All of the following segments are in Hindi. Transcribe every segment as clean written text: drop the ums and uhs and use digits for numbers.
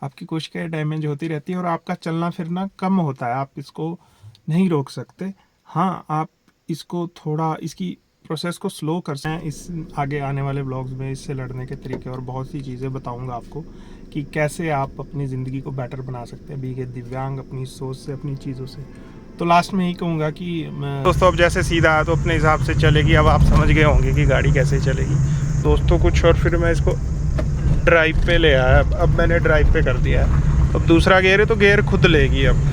आपकी कोशिकाएं डैमेज होती रहती है और आपका चलना फिरना कम होता है। आप इसको नहीं रोक सकते। हाँ, आप इसको थोड़ा इसकी प्रोसेस को स्लो कर सकते हैं। इस आगे आने वाले ब्लॉग्स में इससे लड़ने के तरीके और बहुत सी चीज़ें बताऊंगा आपको कि कैसे आप अपनी ज़िंदगी को बेटर बना सकते हैं, बीइंग ए दिव्यांग, अपनी सोच से, अपनी चीज़ों से। तो लास्ट में यही कहूँगा कि दोस्तों अब जैसे सीधा है तो अपने हिसाब से चलेगी। अब आप समझ गए होंगे कि गाड़ी कैसे चलेगी दोस्तों कुछ। और फिर मैं इसको ड्राइव पे ले आया। अब मैंने ड्राइव पे कर दिया है। अब दूसरा गियर है तो गियर खुद लेगी। अब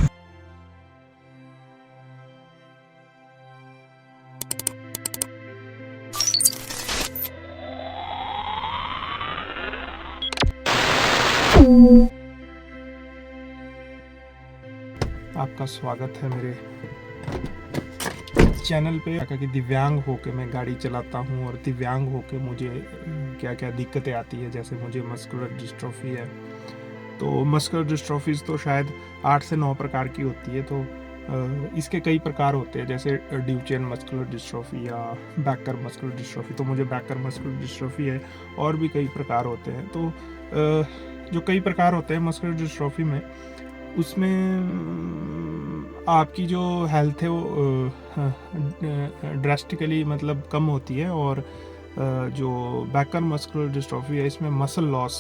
आपका स्वागत है मेरे चैनल पे। कि दिव्यांग होके मैं गाड़ी चलाता हूँ और दिव्यांग होके मुझे क्या क्या दिक्कतें आती है। जैसे मुझे मस्कुलर डिस्ट्रोफी है, तो मस्कुलर डिस्ट्रोफीज तो शायद 8 से 9 प्रकार की होती है। तो इसके कई प्रकार होते हैं, जैसे ड्यूचेन मस्कुलर डिस्ट्रोफी या बैकर मस्कुलर डिस्ट्रोफी। तो मुझे बैकर मस्कुलर डिस्ट्रोफी है। और भी कई प्रकार होते हैं। तो जो कई प्रकार होते हैं मस्कुलर डिस्ट्रोफी में, उसमें आपकी जो हेल्थ है वो ड्रास्टिकली मतलब कम होती है। और जो बैकर मस्कुलर डिस्ट्रोफी है, इसमें मसल लॉस,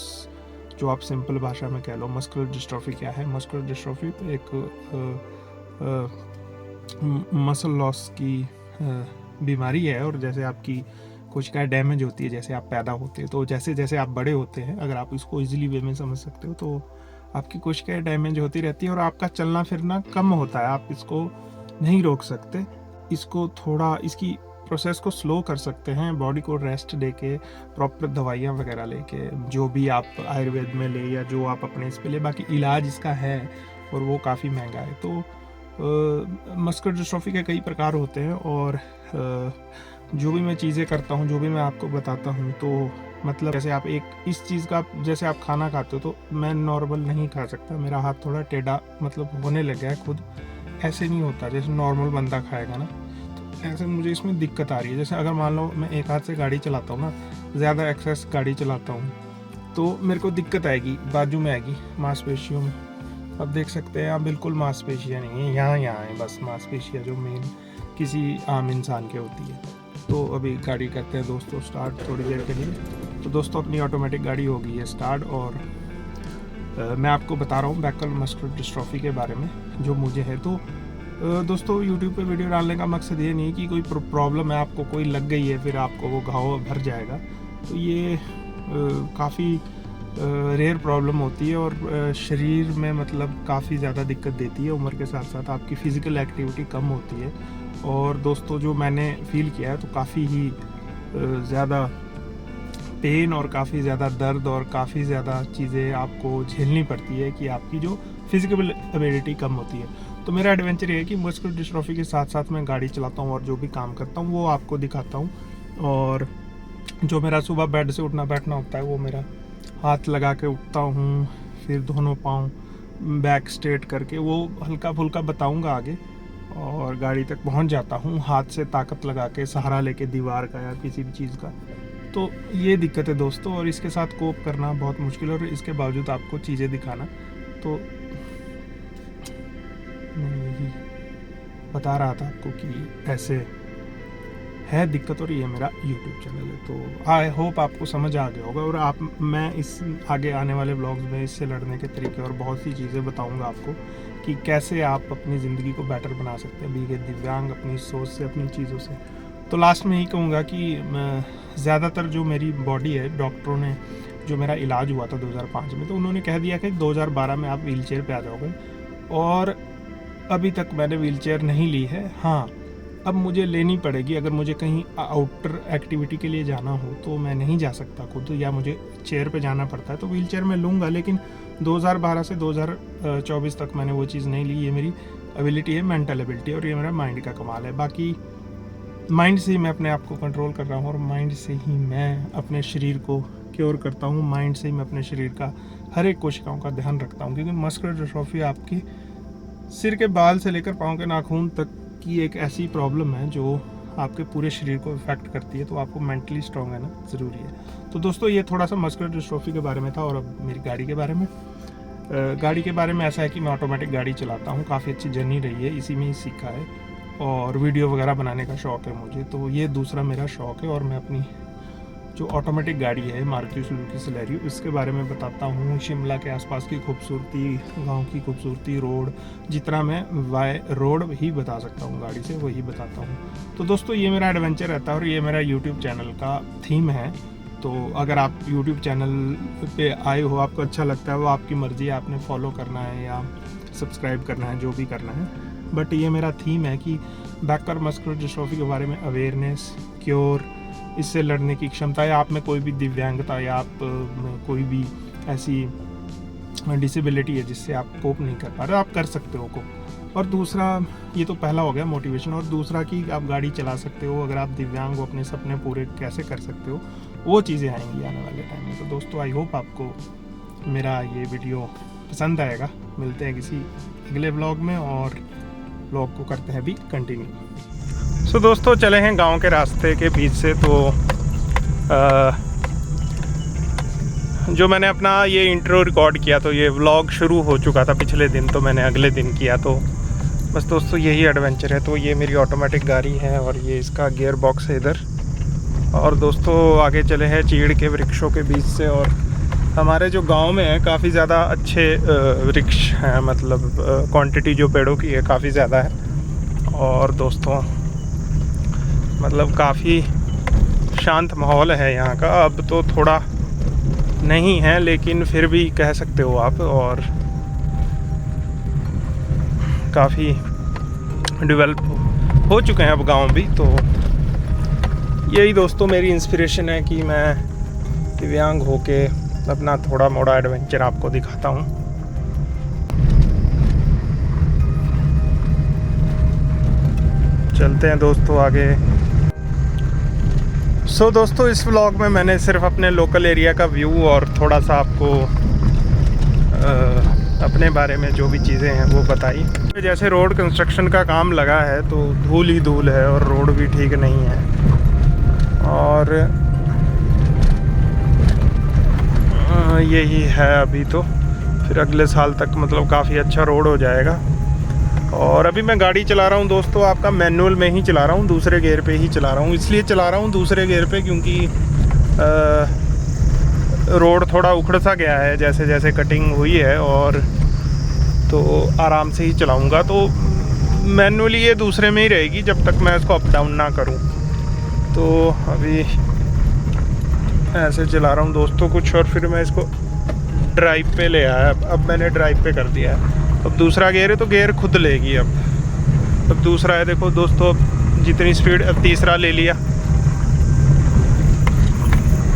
जो आप सिंपल भाषा में कह लो मस्कुलर डिस्ट्रोफी क्या है। मस्कुलर डिस्ट्रोफी एक मसल लॉस की बीमारी है। और जैसे आपकी कोशिकाएं डैमेज होती है जैसे आप पैदा होते हैं, तो जैसे जैसे आप बड़े होते हैं, अगर आप इसको इजीली वे में समझ सकते हो, तो आपकी कोशिकाएं डैमेज होती रहती है और आपका चलना फिरना कम होता है। आप इसको नहीं रोक सकते। इसको थोड़ा इसकी प्रोसेस को स्लो कर सकते हैं, बॉडी को रेस्ट दे के, प्रॉपर दवाइयाँ वगैरह लेके, जो भी आप आयुर्वेद में ले या जो आप अपने इस पे ले। बाकी इलाज इसका है और वो काफ़ी महंगा है। तो मस्कुलर डिस्ट्रोफी के कई प्रकार होते हैं। और जो भी मैं चीज़ें करता हूँ, जो भी मैं आपको बताता हूँ, तो मतलब जैसे आप एक इस चीज़ का, जैसे आप खाना खाते हो तो मैं नॉर्मल नहीं खा सकता। मेरा हाथ थोड़ा टेढ़ा मतलब होने लग गया है खुद। ऐसे नहीं होता जैसे नॉर्मल बंदा खाएगा ना, तो ऐसे मुझे इसमें दिक्कत आ रही है। जैसे अगर मान लो मैं एक हाथ से गाड़ी चलाता हूँ ना, ज़्यादा एक्सेस गाड़ी चलाता हूँ, तो मेरे को दिक्कत आएगी, बाजू में आएगी, मांसपेशियों में। अब देख सकते हैं आप, बिल्कुल मांसपेशियाँ नहीं है, यहाँ है बस मांसपेशियाँ, जो मेन किसी आम इंसान के होती है। तो अभी गाड़ी करते हैं दोस्तों स्टार्ट थोड़ी देर के लिए। तो दोस्तों अपनी ऑटोमेटिक गाड़ी हो गई है स्टार्ट। और मैं आपको बता रहा हूँ बैकर मस्कुलर डिस्ट्रोफी के बारे में जो मुझे है। तो दोस्तों यूट्यूब पे वीडियो डालने का मकसद ये नहीं कि कोई प्रॉब्लम है, आपको कोई लग गई है फिर आपको वो घाव भर जाएगा। तो ये काफ़ी रेयर प्रॉब्लम होती है और शरीर में मतलब काफ़ी ज़्यादा दिक्कत देती है। उम्र के साथ साथ आपकी फ़िज़िकल एक्टिविटी कम होती है। और दोस्तों जो मैंने फील किया है, तो काफ़ी ही ज़्यादा पेन और काफ़ी ज़्यादा दर्द और काफ़ी ज़्यादा चीज़ें आपको झेलनी पड़ती है कि आपकी जो फिजिकल एबिलिटी कम होती है। तो मेरा एडवेंचर ये है कि मस्कुलर डिस्ट्रोफी के साथ साथ मैं गाड़ी चलाता हूँ और जो भी काम करता हूँ वो आपको दिखाता हूँ। और जो मेरा सुबह बेड से उठना बैठना होता है, वो मेरा हाथ लगा के उठता हूँ, फिर दोनों पाँव बैक स्ट्रेट करके, वो हल्का फुल्का बताऊँगा आगे। और गाड़ी तक पहुँच जाता हूँ हाथ से ताकत लगा के, सहारा लेके दीवार का या किसी भी चीज़ का। तो ये दिक्कत है दोस्तों, और इसके साथ कोप करना बहुत मुश्किल है, और इसके बावजूद आपको चीज़ें दिखाना। तो मैं यही बता रहा था आपको कि ऐसे है दिक्कत, और ये मेरा यूट्यूब चैनल है। तो आई होप आपको समझ आ गया होगा। और मैं इस आगे आने वाले ब्लॉग्स में इससे लड़ने के तरीके और बहुत सी चीज़ें बताऊंगा आपको कि कैसे आप अपनी ज़िंदगी को बेटर बना सकते हैं, बीइंग ए दिव्यांग, अपनी सोच से, अपनी चीज़ों से। तो लास्ट में यही कहूँगा कि ज़्यादातर जो मेरी बॉडी है, डॉक्टरों ने, जो मेरा इलाज हुआ था 2005 में, तो उन्होंने कह दिया कि 2012 में आप व्हील चेयर पर आ जाओगे। और अभी तक मैंने व्हील चेयर नहीं ली है। हाँ, अब मुझे लेनी पड़ेगी। अगर मुझे कहीं आउटर एक्टिविटी के लिए जाना हो तो मैं नहीं जा सकता खुद, या मुझे चेयर पे जाना पड़ता है, तो व्हील चेयर मैं लूँगा। लेकिन 2012 से 2024 तक मैंने वो चीज़ नहीं ली। ये मेरी एबिलिटी है, मेंटल एबिलिटी, और ये मेरा माइंड का कमाल है। बाकी माइंड से ही मैं अपने आप को कंट्रोल कर रहा हूँ, और माइंड से ही मैं अपने शरीर को क्योर करता हूँ। माइंड से ही मैं अपने शरीर का हर एक कोशिकाओं का ध्यान रखता हूँ। क्योंकि मस्कुलर डिस्ट्रोफी आपकी सिर के बाल से लेकर पाँव के नाखून तक की एक ऐसी प्रॉब्लम है जो आपके पूरे शरीर को इफेक्ट करती है। तो आपको मेंटली स्ट्रांग रहना ज़रूरी है। तो दोस्तों ये थोड़ा सा मस्कुलर डिस्ट्रोफी के बारे में था, और अब मेरी गाड़ी के बारे में। गाड़ी के बारे में ऐसा है कि मैं ऑटोमेटिक गाड़ी चलाता हूँ, काफ़ी अच्छी जर्नी रही है, इसी में ही सीखा है। और वीडियो वगैरह बनाने का शौक़ है मुझे, तो ये दूसरा मेरा शौक़ है। और मैं अपनी जो ऑटोमेटिक गाड़ी है मारुति सुजुकी सेलेरियो, इसके बारे में बताता हूँ। शिमला के आसपास की खूबसूरती, गांव की खूबसूरती, रोड, जितना मैं बाय रोड ही बता सकता हूँ गाड़ी से, वही बताता हूँ। तो दोस्तों ये मेरा एडवेंचर रहता है और ये मेरा यूट्यूब चैनल का थीम है। तो अगर आप यूट्यूब चैनल पे आए हो, आपको अच्छा लगता है, वो आपकी मर्ज़ी है, आपने फॉलो करना है या सब्सक्राइब करना है, जो भी करना है। बट ये मेरा थीम है कि बैकर मस्कुलर डिस्ट्रॉफी के बारे में अवेयरनेस, क्योर, इससे लड़ने की क्षमता, या आप में कोई भी दिव्यांगता या आप में कोई भी ऐसी डिसेबिलिटी है जिससे आप कोप नहीं कर पा रहे, आप कर सकते हो कोप। और दूसरा, ये तो पहला हो गया मोटिवेशन, और दूसरा कि आप गाड़ी चला सकते हो, अगर आप दिव्यांग हो अपने सपने पूरे कैसे कर सकते हो, वो चीज़ें आएंगी आने वाले टाइम में। तो दोस्तों आई होप आपको मेरा ये वीडियो पसंद आएगा। मिलते हैं किसी अगले व्लॉग में और व्लॉग को करते हैं अभी कंटिन्यू। सो दोस्तों चले हैं गांव के रास्ते के बीच से। तो जो मैंने अपना ये इंट्रो रिकॉर्ड किया, तो ये व्लॉग शुरू हो चुका था पिछले दिन, तो मैंने अगले दिन किया। तो बस दोस्तों यही एडवेंचर है। तो ये मेरी ऑटोमेटिक गाड़ी है और ये इसका गियर बॉक्स है इधर। और दोस्तों आगे चले हैं चीड़ के वृक्षों के बीच से। और हमारे जो गांव में है काफ़ी ज़्यादा अच्छे वृक्ष हैं, मतलब क्वांटिटी जो पेड़ों की है काफ़ी ज़्यादा है। और दोस्तों मतलब काफ़ी शांत माहौल है यहाँ का। अब तो थोड़ा नहीं है, लेकिन फिर भी कह सकते हो आप। और काफ़ी डेवलप हो चुके हैं अब गांव भी। तो यही दोस्तों मेरी इंस्पिरेशन है कि मैं दिव्यांग होके अपना थोड़ा मोड़ा एडवेंचर आपको दिखाता हूँ। चलते हैं दोस्तों आगे। सो दोस्तों इस व्लॉग में मैंने सिर्फ अपने लोकल एरिया का व्यू और थोड़ा सा आपको अपने बारे में जो भी चीज़ें हैं वो बताई। जैसे रोड कंस्ट्रक्शन का काम लगा है तो धूल ही धूल है और रोड भी ठीक नहीं है। और यही है अभी। तो फिर अगले साल तक मतलब काफ़ी अच्छा रोड हो जाएगा। और अभी मैं गाड़ी चला रहा हूँ दोस्तों, आपका मैनुअल में ही चला रहा हूँ, दूसरे गियर पे ही चला रहा हूँ। इसलिए चला रहा हूँ दूसरे गियर पे क्योंकि रोड थोड़ा उखड़ सा गया है जैसे जैसे कटिंग हुई है, और तो आराम से ही चलाऊँगा। तो मैनुअली ये दूसरे में ही रहेगी जब तक मैं इसको अप डाउन ना करूँ। तो अभी ऐसे चला रहा हूँ दोस्तों कुछ, और फिर मैं इसको ड्राइव पे ले आया। अब मैंने ड्राइव पे कर दिया है। अब दूसरा गियर है तो गियर खुद लेगी। अब दूसरा है, देखो दोस्तों जितनी स्पीड, अब तीसरा ले लिया।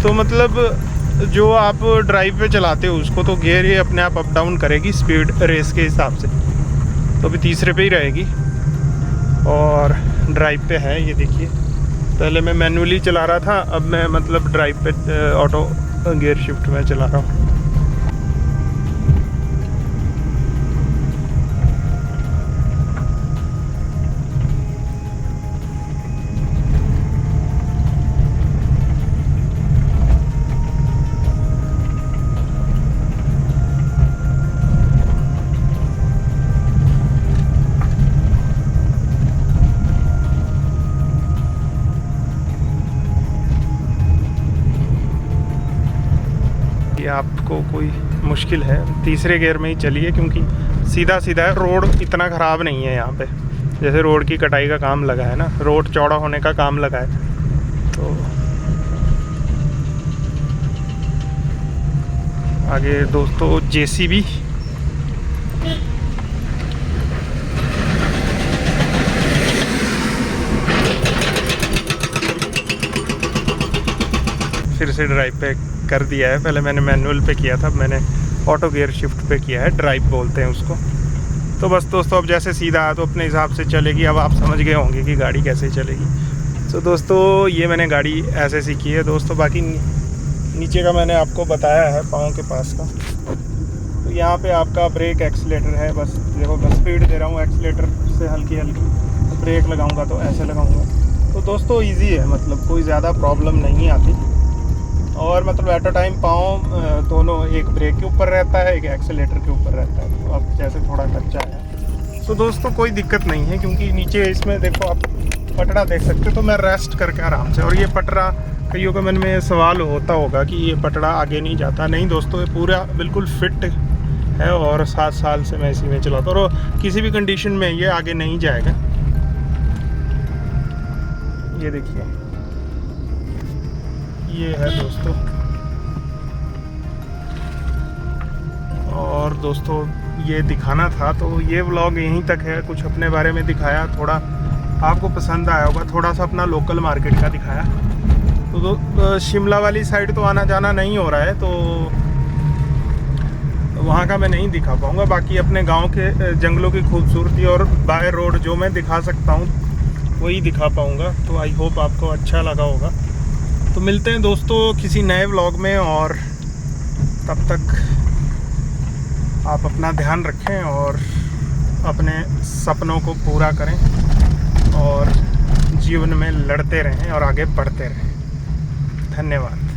तो मतलब जो आप ड्राइव पे चलाते हो उसको तो गियर ही अपने आप अप डाउन करेगी स्पीड रेस के हिसाब से। तो अभी तीसरे पे ही रहेगी और ड्राइव पे है। ये देखिए, पहले मैं मैनुअली चला रहा था, अब मैं मतलब ड्राइव पे ऑटो गियर शिफ्ट में चला रहा हूँ। आपको कोई मुश्किल है, तीसरे गियर में ही चलिए क्योंकि सीधा सीधा है। रोड इतना ख़राब नहीं है यहाँ पे, जैसे रोड की कटाई का काम लगा है ना, रोड चौड़ा होने का काम लगा है। तो आगे दोस्तों जेसीबी, फिर से ड्राइव पे कर दिया है। पहले मैंने मैनुअल पे किया था, अब मैंने ऑटो गियर शिफ्ट पे किया है, ड्राइव बोलते हैं उसको। तो बस दोस्तों अब जैसे सीधा है तो अपने हिसाब से चलेगी। अब आप समझ गए होंगे कि गाड़ी कैसे चलेगी। तो दोस्तों ये मैंने गाड़ी ऐसे सीखी है दोस्तों। बाकी नीचे का मैंने आपको बताया है पाँव के पास का। तो यहाँ पे आपका ब्रेक एक्सीलेटर है, बस देखो मैं स्पीड दे रहा हूँ एक्सीलेटर से हल्की हल्की। ब्रेक लगाऊँगा तो ऐसे लगाऊँगा। तो दोस्तों ईजी है, मतलब कोई ज़्यादा प्रॉब्लम नहीं आती। और मतलब एट अ टाइम पाँव दोनों, एक ब्रेक के ऊपर रहता है, एक एक्सेलेटर के ऊपर रहता है। तो अब जैसे थोड़ा कच्चा है तो दोस्तों कोई दिक्कत नहीं है, क्योंकि नीचे इसमें देखो आप पटरा देख सकते हो। तो मैं रेस्ट करके आराम से, और ये पटरा कईयों के मन में सवाल होता होगा कि ये पटरा आगे नहीं जाता। नहीं दोस्तों, ये पूरा बिल्कुल फिट है और 7 साल से मैं इसी में चलाता हूँ, और किसी भी कंडीशन में ये आगे नहीं जाएगा। ये देखिए, ये है दोस्तों। और दोस्तों ये दिखाना था, तो ये व्लॉग यहीं तक है। कुछ अपने बारे में दिखाया, थोड़ा आपको पसंद आया होगा, थोड़ा सा अपना लोकल मार्केट का दिखाया। तो शिमला वाली साइड तो आना जाना नहीं हो रहा है, तो वहाँ का मैं नहीं दिखा पाऊँगा। बाकी अपने गांव के जंगलों की खूबसूरती और बाय रोड जो मैं दिखा सकता हूँ वही दिखा पाऊँगा। तो आई होप आपको अच्छा लगा होगा। तो मिलते हैं दोस्तों किसी नए व्लॉग में, और तब तक आप अपना ध्यान रखें और अपने सपनों को पूरा करें और जीवन में लड़ते रहें और आगे बढ़ते रहें। धन्यवाद।